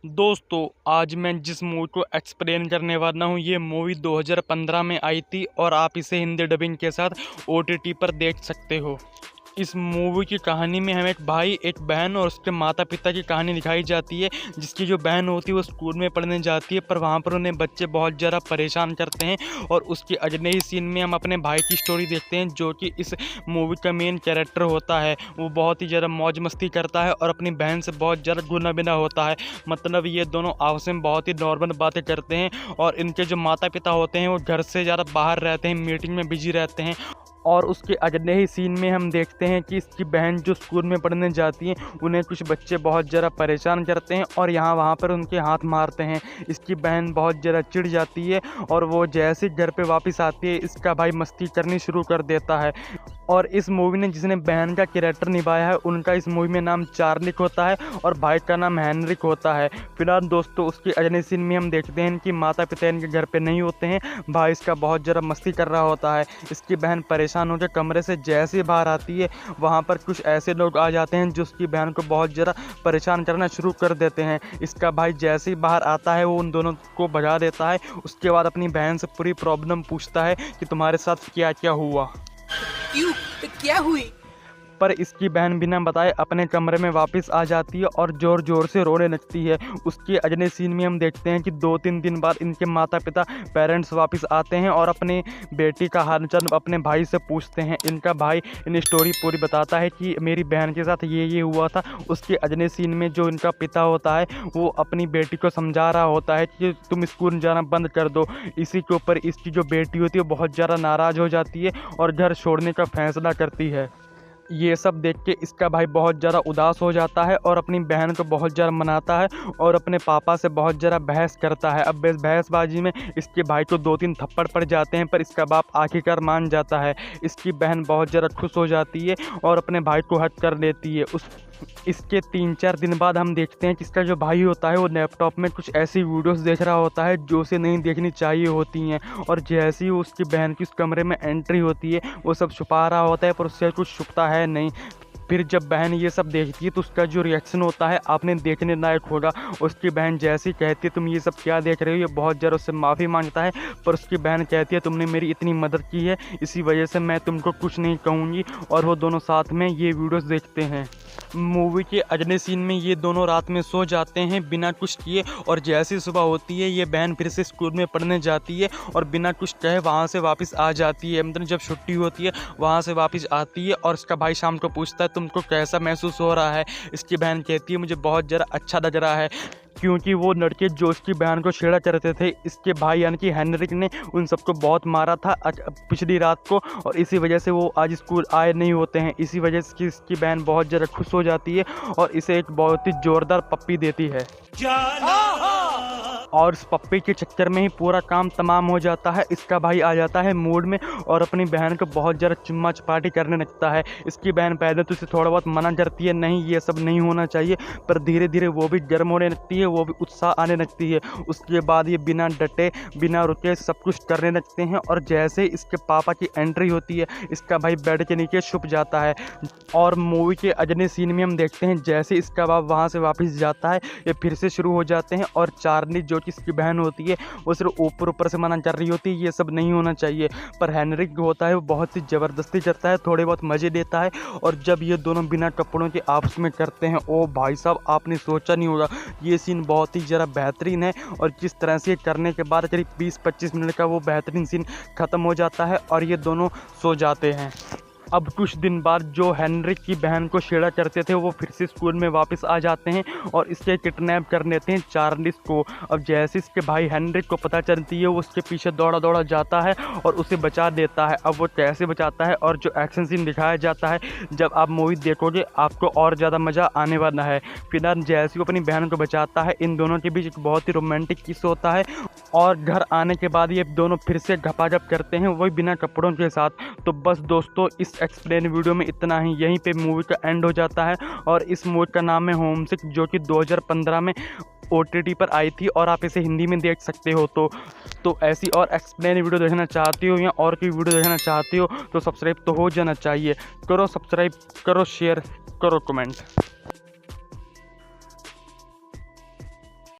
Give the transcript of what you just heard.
दोस्तों, आज मैं जिस मूवी को एक्सप्लेन करने वाला हूँ ये मूवी 2015 में आई थी और आप इसे हिंदी डबिंग के साथ OTT पर देख सकते हो। इस मूवी की कहानी में हमें एक भाई, एक बहन और उसके माता पिता की कहानी दिखाई जाती है। जिसकी जो बहन होती है वो स्कूल में पढ़ने जाती है, पर वहाँ पर उन्हें बच्चे बहुत ज़्यादा परेशान करते हैं। और उसके अगले ही सीन में हम अपने भाई की स्टोरी देखते हैं, जो कि इस मूवी का मेन कैरेक्टर होता है। वो बहुत ही ज़्यादा मौज मस्ती करता है और अपनी बहन से बहुत ज़्यादा गुना बिना होता है। मतलब ये दोनों आपस में बहुत ही नॉर्मल बातें करते हैं। और इनके जो माता पिता होते हैं वो घर से ज़्यादा बाहर रहते हैं, मीटिंग में बिजी रहते हैं। और उसके अगले ही सीन में हम देखते हैं कि इसकी बहन जो स्कूल में पढ़ने जाती है उन्हें कुछ बच्चे बहुत ज़्यादा परेशान करते हैं और यहाँ वहाँ पर उनके हाथ मारते हैं। इसकी बहन बहुत ज़्यादा चिढ़ जाती है और वो जैसे घर पे वापस आती है इसका भाई मस्ती करनी शुरू कर देता है। और इस मूवी ने जिसने बहन का कैरेक्टर निभाया है उनका इस मूवी में नाम चार्लिक होता है और भाई का नाम हेनरिक होता है। फिलहाल दोस्तों, उसके अगले सीन में हम देखते हैं कि माता पिता इनके घर पे नहीं होते हैं। भाई इसका बहुत ज़्यादा मस्ती कर रहा होता है। इसकी बहन परेशान होकर कमरे से जैसे ही बाहर आती है वहाँ पर कुछ ऐसे लोग आ जाते हैं जो उसकी बहन को बहुत ज़्यादा परेशान करना शुरू कर देते हैं। इसका भाई जैसे ही बाहर आता है वो उन दोनों को भगा देता है। उसके बाद अपनी बहन से पूरी प्रॉब्लम पूछता है कि तुम्हारे साथ क्या क्या हुआ। क्यों? तो क्या हुई? पर इसकी बहन बिना बताए अपने कमरे में वापस आ जाती है और ज़ोर ज़ोर से रोने लगती है। उसके अगले सीन में हम देखते हैं कि 2-3 दिन बाद इनके माता पिता पेरेंट्स वापस आते हैं और अपने बेटी का हालचाल अपने भाई से पूछते हैं। इनका भाई इन स्टोरी पूरी बताता है कि मेरी बहन के साथ ये हुआ था। उसके अगले सीन में जो इनका पिता होता है वो अपनी बेटी को समझा रहा होता है कि तुम स्कूल जाना बंद कर दो। इसी के ऊपर इसकी जो बेटी होती है वो बहुत ज़्यादा नाराज़ हो जाती है और घर छोड़ने का फैसला करती है। ये सब देख के इसका भाई बहुत ज़्यादा उदास हो जाता है और अपनी बहन को बहुत ज़्यादा मनाता है और अपने पापा से बहुत ज़्यादा बहस करता है। अब इस बहसबाजी में इसके भाई को 2-3 थप्पड़ पड़ जाते हैं, पर इसका बाप आखिरकार मान जाता है। इसकी बहन बहुत ज़्यादा खुश हो जाती है और अपने भाई को हक कर लेती है। इसके 3-4 दिन बाद हम देखते हैं कि इसका जो भाई होता है वो लैपटॉप में कुछ ऐसी वीडियोस देख रहा होता है जो उसे नहीं देखनी चाहिए होती हैं। और जैसे ही उसकी बहन की उस कमरे में एंट्री होती है वो सब छुपा रहा होता है, पर उससे कुछ छुपता है नहीं। फिर जब बहन ये सब देखती है तो उसका जो रिएक्शन होता है आपने देखने लायक होगा। उसकी बहन जैसी कहती है तुम ये सब क्या देख रहे हो, ये बहुत ज़्यादा उससे माफ़ी मांगता है। पर उसकी बहन कहती है तुमने मेरी इतनी मदद की है, इसी वजह से मैं तुमको कुछ नहीं कहूँगी। और वो दोनों साथ में ये वीडियोस देखते हैं। मूवी के अगले सीन में ये दोनों रात में सो जाते हैं बिना कुछ किए, और जैसे सुबह होती है ये बहन फिर से स्कूल में पढ़ने जाती है और बिना कुछ कहे वहाँ से वापस आ जाती है। मतलब जब छुट्टी होती है वहाँ से वापस आती है और इसका भाई शाम को पूछता है तुमको कैसा महसूस हो रहा है। इसकी बहन कहती है मुझे बहुत ज़्यादा अच्छा लग रहा है, क्योंकि वो लड़के जो उसकी बहन को छेड़ा करते थे इसके भाई यानी कि हेनरिक ने उन सबको बहुत मारा था पिछली रात को, और इसी वजह से वो आज स्कूल आए नहीं होते हैं। इसी वजह से इसकी बहन बहुत ज़्यादा खुश हो जाती है और इसे एक बहुत ही ज़ोरदार पप्पी देती है। और इस पप्पी के चक्कर में ही पूरा काम तमाम हो जाता है। इसका भाई आ जाता है मूड में और अपनी बहन को बहुत ज़्यादा चुम्मा चपाटी करने लगता है। इसकी बहन पहले तो इसे थोड़ा बहुत मना करती है, नहीं ये सब नहीं होना चाहिए, पर धीरे धीरे वो भी गर्म होने लगती है, वो भी उत्साह आने लगती है। उसके बाद ये बिना डटे बिना रुके सब कुछ करने लगते हैं। और जैसे इसके पापा की एंट्री होती है इसका भाई बेड के नीचे छुप जाता है। और मूवी के अगले सीन में हम देखते हैं जैसे इसका बाप वहाँ से वापस जाता है ये फिर से शुरू हो जाते हैं। और चार्ली जो कि इसकी बहन होती है वो सिर्फ ऊपर से मना कर रही होती है ये सब नहीं होना चाहिए, पर हेनरिक जो होता है वो बहुत ही ज़बरदस्ती करता है, थोड़े बहुत मज़े देता है। और जब ये दोनों बिना कपड़ों के आपस में करते हैं ओ भाई साहब आपने सोचा नहीं होगा, ये सीन बहुत ही ज़रा बेहतरीन है। और जिस तरह से करने के बाद करीब 20-25 मिनट का वो बेहतरीन सीन ख़त्म हो जाता है और ये दोनों सो जाते हैं। अब कुछ दिन बाद जो हेनरिक की बहन को छेड़ा करते थे वो फिर से स्कूल में वापस आ जाते हैं और इससे किडनैप कर लेते हैं चार्लिस को। अब जैसे इसके भाई हेनरिक को पता चलती है वो उसके पीछे दौड़ा दौड़ा जाता है और उसे बचा देता है। अब वो कैसे बचाता है और जो एक्शन सीन दिखाया जाता है जब आप मूवी देखोगे आपको और ज़्यादा मज़ा आने वाला है। फिलहाल जैसे वो अपनी बहन को बचाता है इन दोनों के बीच एक बहुत ही रोमांटिक किस होता है और घर आने के बाद ये दोनों फिर से घपाझप करते हैं वही बिना कपड़ों के साथ। तो बस दोस्तों इस एक्सप्लेन वीडियो में इतना ही, यहीं पे मूवी का एंड हो जाता है। और इस मूवी का नाम है होमसिक, जो कि 2015 में OTT पर आई थी और आप इसे हिंदी में देख सकते हो। तो ऐसी और एक्सप्लेन वीडियो देखना चाहती हो या और कोई वीडियो देखना चाहती हो तो सब्सक्राइब तो हो जाना चाहिए। करो सब्सक्राइब, करो शेयर, करो कमेंट।